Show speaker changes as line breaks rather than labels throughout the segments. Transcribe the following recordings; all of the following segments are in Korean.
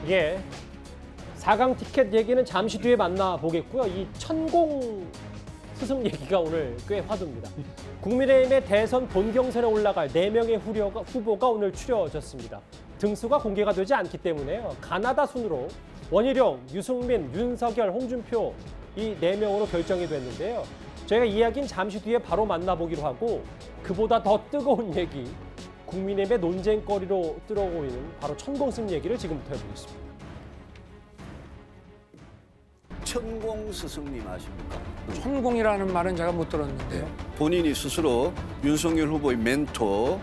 예, 4강 티켓 얘기는 잠시 뒤에 만나보겠고요. 이 천공 스승 얘기가 오늘 꽤 화두입니다. 국민의힘의 대선 본경선에 올라갈 4명의 후보가 오늘 추려졌습니다. 등수가 공개가 되지 않기 때문에요. 가나다 순으로 원희룡, 유승민, 윤석열, 홍준표 이 4명으로 결정이 됐는데요. 저희가 이야기는 잠시 뒤에 바로 만나보기로 하고 그보다 더 뜨거운 얘기, 국민의힘의 논쟁거리로 뜨러오고 있는 바로 천공스승 얘기를 지금부터 해보겠습니다.
천공 스승님 아십니까?
천공이라는 말은 제가 못 들었는데요.
본인이 스스로 윤석열 후보의 멘토,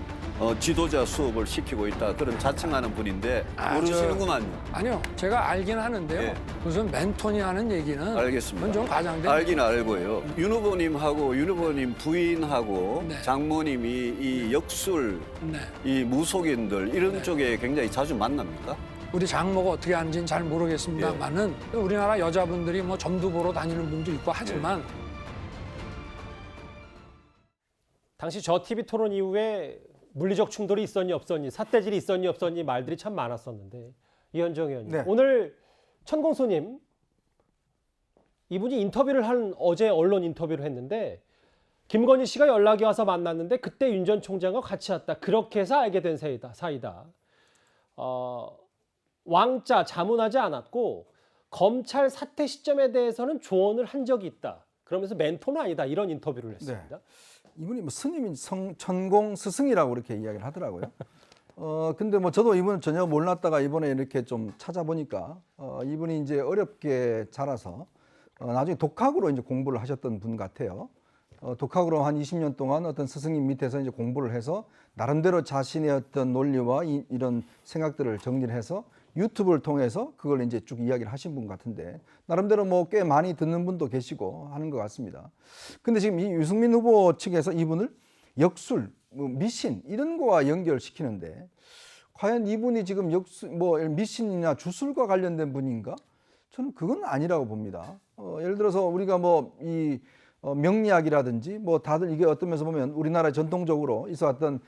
지도자 수업을 시키고 있다 그런 자칭하는 분인데 모르시는구만요.
아니요, 제가 알긴 하는데요.
예.
무슨 멘토니 하는 얘기는
알겠습니다.
그건 좀 과장된.
알긴 알고요. 윤 후보님하고 윤 후보님 부인하고
네.
장모님이 이 역술,
네.
이 무속인들 이런
네.
쪽에 굉장히 자주 만납니까?
우리 장모가 어떻게 하는지는 잘 모르겠습니다만은 우리나라 여자분들이 뭐 점도 보러 다니는 분도 있고 하지만
당시 저 TV 토론 이후에 물리적 충돌이 있었니 없었니, 삿대질이 있었니 없었니 말들이 참 많았었는데 이현정 의원님,
네.
오늘 천공소님 이분이 인터뷰를 한 어제 언론 인터뷰를 했는데 김건희 씨가 연락이 와서 만났는데 그때 윤 전 총장과 같이 왔다. 그렇게 해서 알게 된 사이다. 왕자 자문하지 않았고 검찰 사퇴 시점에 대해서는 조언을 한 적이 있다. 그러면서 멘토는 아니다. 이런 인터뷰를 했습니다.
네. 이분이 뭐 스님인 천공 스승이라고 이렇게 이야기를 하더라고요. 근데 뭐 저도 이분은 전혀 몰랐다가 이번에 이렇게 좀 찾아보니까 이분이 이제 어렵게 자라서 나중에 독학으로 이제 공부를 하셨던 분 같아요. 독학으로 한 20년 동안 어떤 스승님 밑에서 이제 공부를 해서 나름대로 자신의 어떤 논리와 이런 생각들을 정리를 해서 유튜브를 통해서 그걸 이제 쭉 이야기를 하신 분 같은데 나름대로 뭐 꽤 많이 듣는 분도 계시고 하는 것 같습니다. 근데 지금 이 유승민 후보 측에서 이분을 역술, 뭐 미신 이런 거와 연결시키는데 과연 이분이 지금 뭐 미신이나 주술과 관련된 분인가? 저는 그건 아니라고 봅니다. 예를 들어서 우리가 뭐 이 명리학이라든지 뭐 다들 이게 어떤 면에서 보면 우리나라 전통적으로 있어왔던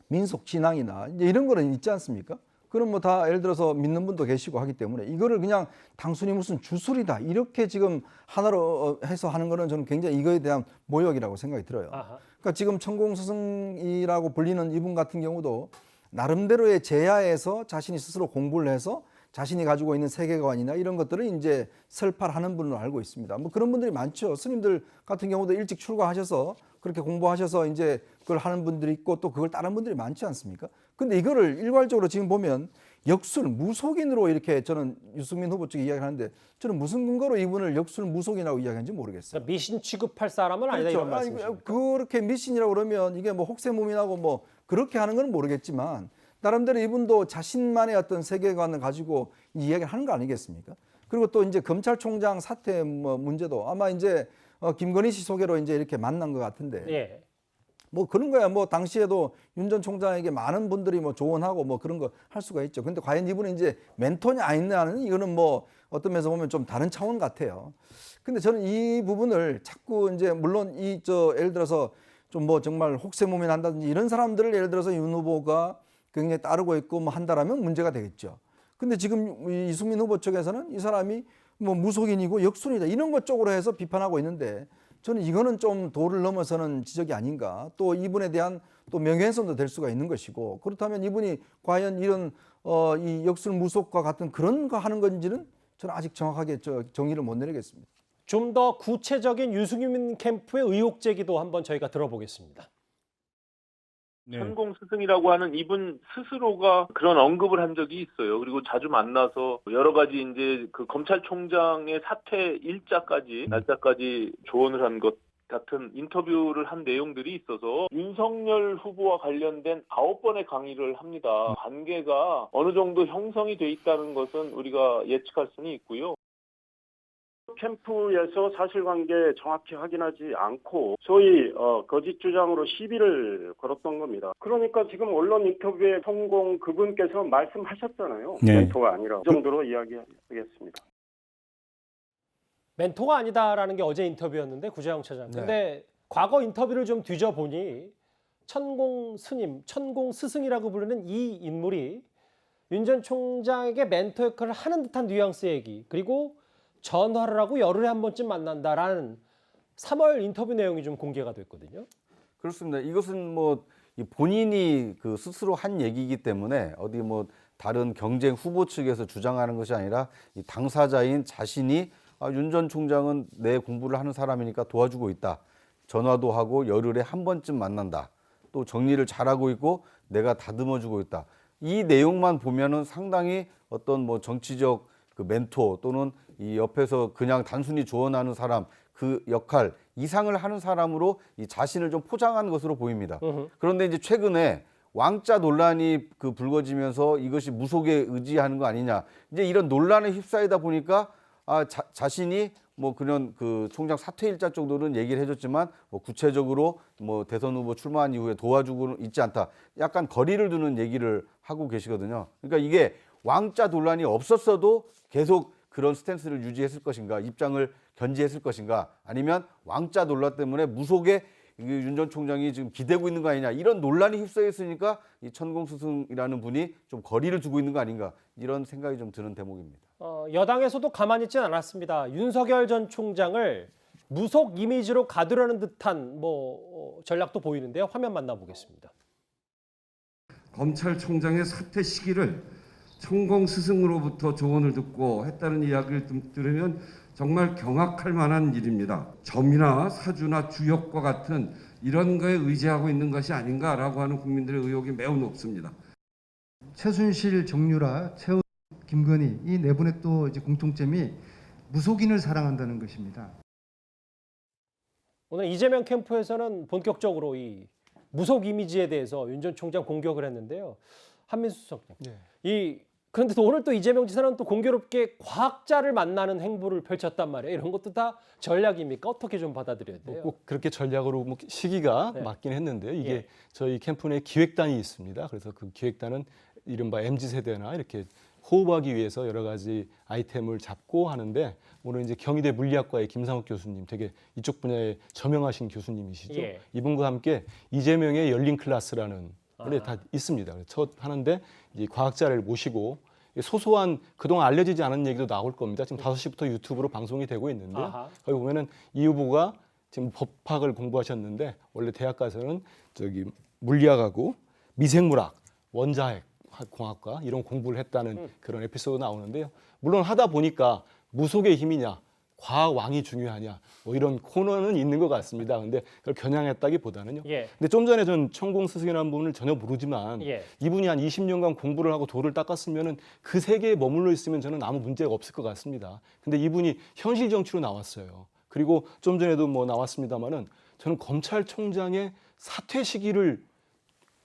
민속 진앙이나 이제 이런 거는 있지 않습니까? 그럼 뭐 다 예를 들어서 믿는 분도 계시고 하기 때문에 이거를 그냥 단순히 무슨 주술이다 이렇게 지금 하나로 해서 하는 거는 저는 굉장히 이거에 대한 모욕이라고 생각이 들어요.
아하.
그러니까 지금 천공스승이라고 불리는 이분 같은 경우도 나름대로의 제야에서 자신이 스스로 공부를 해서 자신이 가지고 있는 세계관이나 이런 것들을 이제 설파하는 분으로 알고 있습니다. 뭐 그런 분들이 많죠. 스님들 같은 경우도 일찍 출가하셔서 그렇게 공부하셔서 이제 그걸 하는 분들이 있고 또 그걸 따르는 분들이 많지 않습니까? 근데 이거를 일괄적으로 지금 보면 역술, 무속인으로 이렇게 저는 유승민 후보 측이 이야기하는데 저는 무슨 근거로 이분을 역술, 무속인이라고 이야기하는지 모르겠어요.
그러니까 미신 취급할 사람은 아니다
그렇죠.
이런 말씀이십니까?
그렇게 미신이라고 그러면 이게 뭐 혹세무민하고 뭐 그렇게 하는 건 모르겠지만 나름대로 이분도 자신만의 어떤 세계관을 가지고 이야기를 하는 거 아니겠습니까? 그리고 또 이제 검찰총장 사퇴 뭐 문제도 아마 이제 김건희 씨 소개로 이제 이렇게 만난 것 같은데
예.
뭐 그런 거야. 뭐 당시에도 윤 전 총장에게 많은 분들이 뭐 조언하고 뭐 그런 거 할 수가 있죠. 근데 과연 이분은 이제 멘토냐 아니냐는 이거는 뭐 어떤 면에서 보면 좀 다른 차원 같아요. 근데 저는 이 부분을 자꾸 이제 물론 예를 들어서 좀 뭐 정말 혹세무민 한다든지 이런 사람들을 예를 들어서 윤 후보가 굉장히 따르고 있고 뭐 한다라면 문제가 되겠죠. 근데 지금 이승민 후보 측에서는 이 사람이 뭐 무속인이고 역순이다 이런 것 쪽으로 해서 비판하고 있는데 저는 이거는 좀 도를 넘어서는 지적이 아닌가. 또 이분에 대한 또 명예훼손도 될 수가 있는 것이고 그렇다면 이분이 과연 이런 이 역술 무속과 같은 그런 거 하는 건지는 저는 아직 정확하게 정의를 못 내리겠습니다.
좀 더 구체적인 유승민 캠프의 의혹 제기도 한번 저희가 들어보겠습니다.
네. 천공 스승이라고 하는 이분 스스로가 그런 언급을 한 적이 있어요. 그리고 자주 만나서 여러 가지 이제 그 검찰총장의 사퇴 날짜까지 조언을 한 것 같은 인터뷰를 한 내용들이 있어서 윤석열 후보와 관련된 9번의 강의를 합니다. 관계가 어느 정도 형성이 돼 있다는 것은 우리가 예측할 수는 있고요.
캠프에서 사실관계 정확히 확인하지 않고 소위 거짓 주장으로 시비를 걸었던 겁니다. 그러니까 지금 언론 인터뷰에 천공 그분께서 말씀하셨잖아요.
네.
멘토가 아니라 그 정도로 이야기하겠습니다.
멘토가 아니다라는 게 어제 인터뷰였는데 구재영 차장. 근데 과거 인터뷰를 좀 뒤져보니 천공 스님, 천공 스승이라고 부르는 이 인물이 윤 전 총장에게 멘토 역할을 하는 듯한 뉘앙스 얘기, 그리고 전화를 하고 열흘에 한 번쯤 만난다라는 3월 인터뷰 내용이 좀 공개가 됐거든요.
그렇습니다. 이것은 뭐 이 본인이 그 스스로 한 얘기이기 때문에 어디 뭐 다른 경쟁 후보 측에서 주장하는 것이 아니라 이 당사자인 자신이 윤 전 총장은 내 공부를 하는 사람이니까 도와주고 있다. 전화도 하고 열흘에 한 번쯤 만난다. 또 정리를 잘하고 있고 내가 다듬어주고 있다. 이 내용만 보면은 상당히 어떤 뭐 정치적 그 멘토 또는 이 옆에서 그냥 단순히 조언하는 사람 그 역할 이상을 하는 사람으로 이 자신을 좀 포장한 것으로 보입니다. 그런데 이제 최근에 왕자 논란이 그 불거지면서 이것이 무속에 의지하는 거 아니냐. 이제 이런 논란에 휩싸이다 보니까 자신이 뭐 그런 그 총장 사퇴 일자 정도는 얘기를 해줬지만 뭐 구체적으로 뭐 대선 후보 출마한 이후에 도와주고는 있지 않다. 약간 거리를 두는 얘기를 하고 계시거든요. 그러니까 이게 왕자 논란이 없었어도 계속 그런 스탠스를 유지했을 것인가, 입장을 견지했을 것인가, 아니면 왕자 논란 때문에 무속에 윤 전 총장이 지금 기대고 있는 거 아니냐, 이런 논란이 휩싸여 있으니까 이 천공 스승이라는 분이 좀 거리를 두고 있는 거 아닌가, 이런 생각이 좀 드는 대목입니다.
여당에서도 가만히 있지는 않았습니다. 윤석열 전 총장을 무속 이미지로 가두려는 듯한 전략도 보이는데요. 화면 만나보겠습니다.
검찰총장의 사퇴 시기를 천공 스승으로부터 조언을 듣고 했다는 이야기를 들으면 정말 경악할 만한 일입니다. 점이나 사주나 주역과 같은 이런 거에 의지하고 있는 것이 아닌가라고 하는 국민들의 의혹이 매우 높습니다.
최순실, 정유라, 최우, 김건희 이 네 분의 또 이제 공통점이 무속인을 사랑한다는 것입니다.
오늘 이재명 캠프에서는 본격적으로 이 무속 이미지에 대해서 윤 전 총장 공격을 했는데요. 한민수 수석님. 그런데 또 오늘 또 이재명 지사는 또 공교롭게 과학자를 만나는 행보를 펼쳤단 말이에요. 이런 것도 다 전략입니까? 어떻게 좀 받아들여야 돼요?
꼭 그렇게 전략으로 시기가 맞긴 했는데요. 이게 저희 캠프 내 기획단이 있습니다. 그래서 그 기획단은 이른바 MZ세대나 이렇게 호흡하기 위해서 여러 가지 아이템을 잡고 하는데, 오늘 이제 경희대 물리학과의 김상욱 교수님, 되게 이쪽 분야에 저명하신 교수님이시죠. 이분과 함께 이재명의 열린 클래스라는 원래 다 있습니다. 첫 하는데 이제 과학자를 모시고 소소한 그동안 알려지지 않은 얘기도 나올 겁니다. 지금 5시부터 유튜브로 방송이 되고 있는데요. 거기 보면은 이 후보가 지금 법학을 공부하셨는데 원래 대학 가서는 저기 물리학하고 미생물학, 원자핵 공학과 이런 공부를 했다는 그런 에피소드 나오는데요. 물론 하다 보니까 무속의 힘이냐, 과학 왕이 중요하냐, 뭐 이런 코너는 있는 것 같습니다. 근데 그걸 겨냥했다기보다는요. 근데 좀 전에 전 천공 스승이라는 분을 전혀 모르지만 이분이 한 20년간 공부를 하고 도를 닦았으면은 그 세계에 머물러 있으면 저는 아무 문제가 없을 것 같습니다. 근데 이분이 현실 정치로 나왔어요. 그리고 좀 전에도 뭐 나왔습니다만은 저는 검찰총장의 사퇴 시기를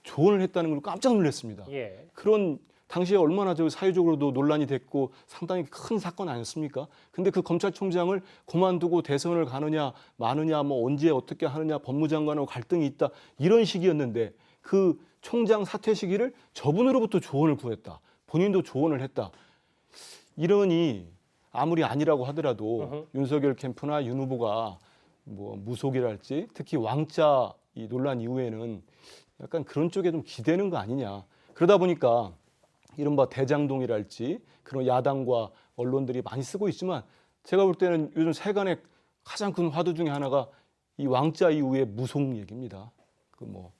조언을 했다는 걸 깜짝 놀랐습니다. 그런 당시에 얼마나 사회적으로도 논란이 됐고 상당히 큰 사건 아니었습니까? 근데 그 검찰총장을 그만두고 대선을 가느냐 마느냐, 뭐 언제 어떻게 하느냐, 법무장관하고 갈등이 있다, 이런 시기였는데 그 총장 사퇴 시기를 저분으로부터 조언을 구했다. 본인도 조언을 했다. 이러니 아무리 아니라고 하더라도 윤석열 캠프나 윤 후보가 뭐 무속이랄지 특히 왕자 이 논란 이후에는 약간 그런 쪽에 좀 기대는 거 아니냐. 그러다 보니까 이른바 대장동이랄지 그런 야당과 언론들이 많이 쓰고 있지만, 제가 볼 때는 요즘 세간의 가장 큰 화두 중에 하나가 이 왕자 이후의 무속 얘기입니다. 그 뭐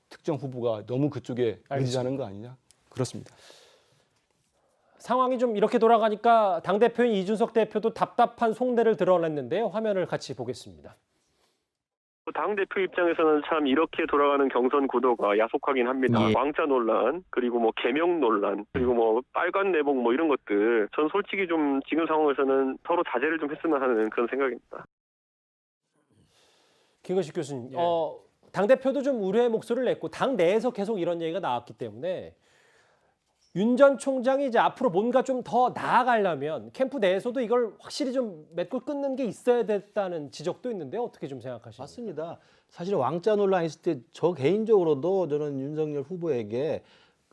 특정 후보가 너무 그쪽에 의지하는 거 아니냐. 그렇습니다.
상황이 좀 이렇게 돌아가니까 당대표인 이준석 대표도 답답한 속내를 드러냈는데요. 화면을 같이 보겠습니다.
당대표 입장에서는 참 이렇게 돌아가는 경선 구도가 야속하긴 합니다. 왕자 논란, 그리고 뭐 개명 논란, 그리고 뭐 빨간 내복 뭐 이런 것들, 전 솔직히 좀 지금 상황에서는 서로 자제를 좀 했으면 하는 그런 생각입니다.
김건식 교수님, 당대표도 좀 우려의 목소리를 냈고 당 내에서 계속 이런 얘기가 나왔기 때문에 윤 전 총장이 이제 앞으로 뭔가 좀 더 나아가려면 캠프 내에서도 이걸 확실히 좀 맺고 끊는 게 있어야 됐다는 지적도 있는데요. 어떻게 좀 생각하십니까?
맞습니다. 사실 왕자 논란 있을 때 저 개인적으로도 저는 윤석열 후보에게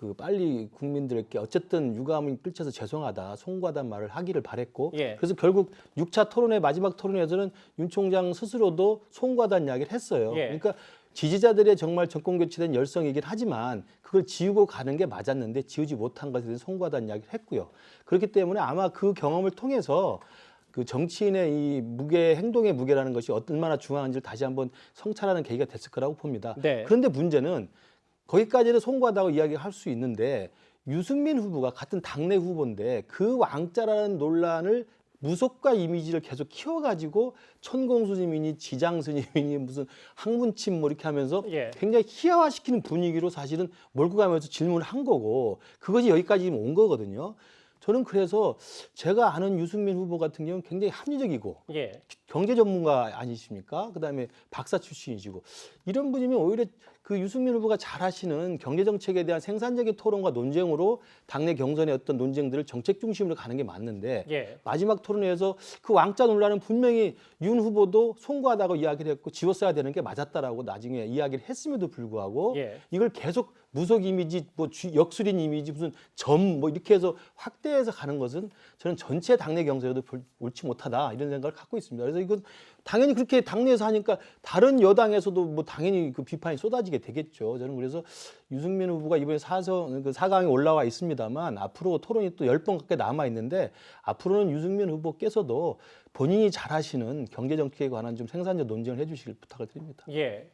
그 빨리 국민들께 어쨌든 유감을 끌쳐서 죄송하다, 송구하다는 말을 하기를 바랬고
예.
그래서 결국 6차 토론회 마지막 토론회에서는 윤 총장 스스로도 송구하다는 이야기를 했어요.
예.
그러니까 지지자들의 정말 정권 교체된 열성이긴 하지만 그걸 지우고 가는 게 맞았는데 지우지 못한 것에 대해서 송구하다는 이야기를 했고요. 그렇기 때문에 아마 그 경험을 통해서 그 정치인의 이 무게, 행동의 무게라는 것이 얼마나 중요한지를 다시 한번 성찰하는 계기가 됐을 거라고 봅니다.
네.
그런데 문제는 거기까지는 송구하다고 이야기할 수 있는데 유승민 후보가 같은 당내 후보인데 그 왕자라는 논란을 무속과 이미지를 계속 키워가지고 천공스님이니 지장스님이니 무슨 학문침 뭐 이렇게 하면서
예.
굉장히 희화화시키는 분위기로 사실은 몰고 가면서 질문을 한 거고 그것이 여기까지 온 거거든요. 저는 그래서 제가 아는 유승민 후보 같은 경우는 굉장히 합리적이고
예.
경제 전문가 아니십니까? 그다음에 박사 출신이시고 이런 분이면 오히려 그 유승민 후보가 잘 하시는 경제 정책에 대한 생산적인 토론과 논쟁으로 당내 경선의 어떤 논쟁들을 정책 중심으로 가는 게 맞는데
예.
마지막 토론회에서 그 왕자 논란은 분명히 윤 후보도 송구하다고 이야기를 했고 지웠어야 되는 게 맞았다라고 나중에 이야기를 했음에도 불구하고
예.
이걸 계속 무속 이미지, 뭐 역술인 이미지, 무슨 점 뭐 이렇게 해서 확대해서 가는 것은 저는 전체 당내 경선에도 옳지 못하다 이런 생각을 갖고 있습니다. 그래서 이건 당연히 그렇게 당내에서 하니까 다른 여당에서도 뭐 당연히 그 비판이 쏟아지게 되겠죠. 저는 그래서 유승민 후보가 이번에 4강에 올라와 있습니다만 앞으로 토론이 또 10번 가까이 남아 있는데 앞으로는 유승민 후보께서도 본인이 잘하시는 경제 정책에 관한 좀 생산적 논쟁을 해주시길 부탁을 드립니다.
예.